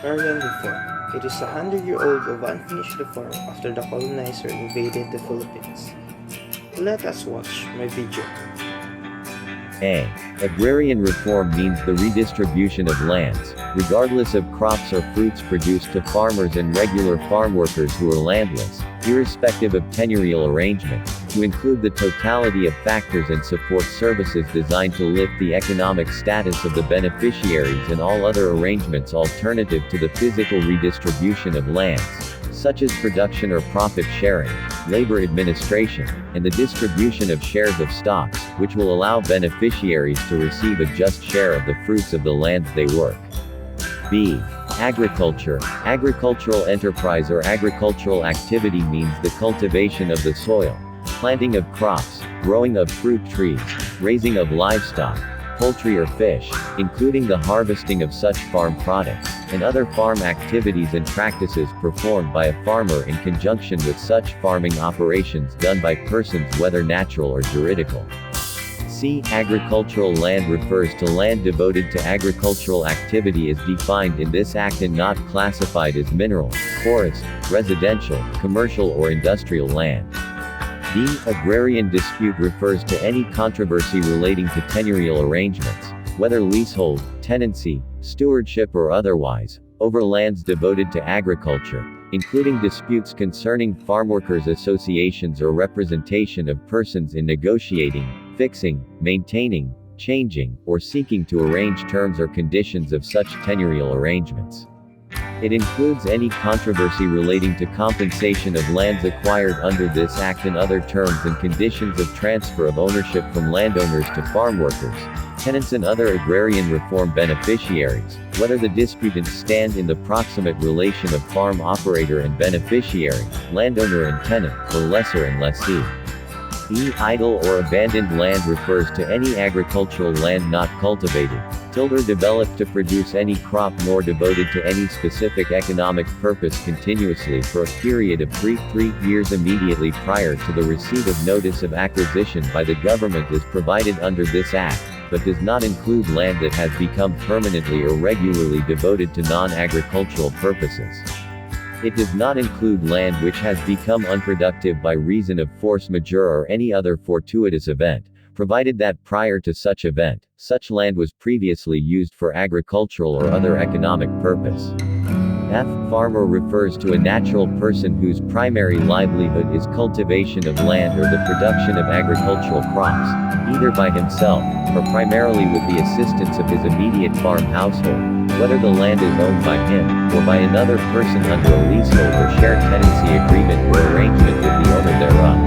Agrarian reform. It is a 100-year-old of unfinished reform after the colonizer invaded the Philippines. Let us watch my video. A. Agrarian reform means the redistribution of lands, regardless of crops or fruits produced to farmers and regular farm workers who are landless, irrespective of tenurial arrangement, to include the totality of factors and support services designed to lift the economic status of the beneficiaries and all other arrangements alternative to the physical redistribution of lands, such as production or profit sharing, labor administration, and the distribution of shares of stocks, which will allow beneficiaries to receive a just share of the fruits of the lands they work. B. Agriculture. Agricultural enterprise or agricultural activity means the cultivation of the soil, planting of crops, growing of fruit trees, raising of livestock, poultry or fish, including the harvesting of such farm products, and other farm activities and practices performed by a farmer in conjunction with such farming operations done by persons whether natural or juridical. C. Agricultural land refers to land devoted to agricultural activity as defined in this act and not classified as mineral, forest, residential, commercial or industrial land. D. Agrarian dispute refers to any controversy relating to tenurial arrangements, whether leasehold, tenancy, stewardship or otherwise, over lands devoted to agriculture, including disputes concerning farmworkers associations or representation of persons in negotiating, fixing, maintaining, changing, or seeking to arrange terms or conditions of such tenurial arrangements. It includes any controversy relating to compensation of lands acquired under this act and other terms and conditions of transfer of ownership from landowners to farm workers, tenants and other agrarian reform beneficiaries, whether the disputants stand in the proximate relation of farm operator and beneficiary, landowner and tenant, or lessor and lessee. E. Idle or abandoned land refers to any agricultural land not cultivated, tilled or developed to produce any crop nor devoted to any specific economic purpose continuously for a period of 3 years immediately prior to the receipt of notice of acquisition by the government as provided under this act, but does not include land that has become permanently or regularly devoted to non-agricultural purposes. It does not include land which has become unproductive by reason of force majeure or any other fortuitous event, provided that prior to such event, such land was previously used for agricultural or other economic purpose. F. Farmer refers to a natural person whose primary livelihood is cultivation of land or the production of agricultural crops, either by himself, or primarily with the assistance of his immediate farm household, whether the land is owned by him, or by another person under a leasehold or shared tenancy agreement or arrangement with the owner thereof.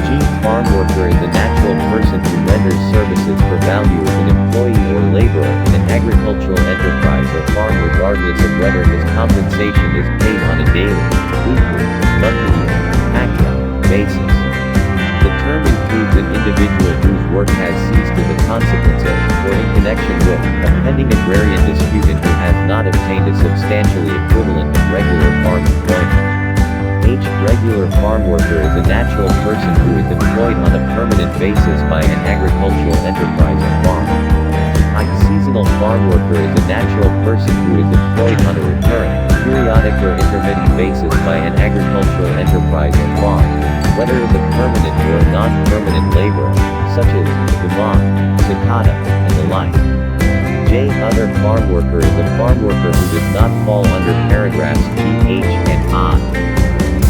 G. Farm worker is a natural person who renders services for value as an employee or laborer in an agricultural enterprise or farm regardless of whether his compensation is paid on a daily, weekly, monthly, annual basis. The term includes an individual whose work has ceased as a consequence of, or in connection with, a pending agrarian dispute and who has not obtained a substantially equivalent of regular farm employment. H. Regular farm worker is a natural person who is employed on a permanent basis by an agricultural enterprise or farm. I. Seasonal farm worker is a natural person who is employed on a recurrent, periodic or intermittent basis by an agricultural enterprise or farm, whether as a permanent or a non-permanent laborer, such as Devon, Cicada, and the like. J. Other farm worker is a farm worker who does not fall under paragraphs G, H, and I.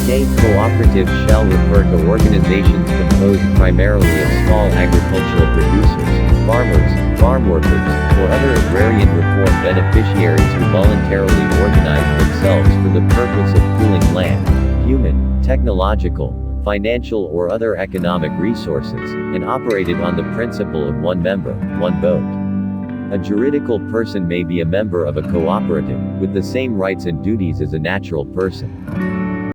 K. Cooperative shall refer to organizations composed primarily of small agricultural producers, farmers, farm workers, or other agrarian reform beneficiaries who voluntarily organize themselves for the purpose of pooling land, human, technological, financial or other economic resources, and operated on the principle of one member, one vote. A juridical person may be a member of a cooperative, with the same rights and duties as a natural person.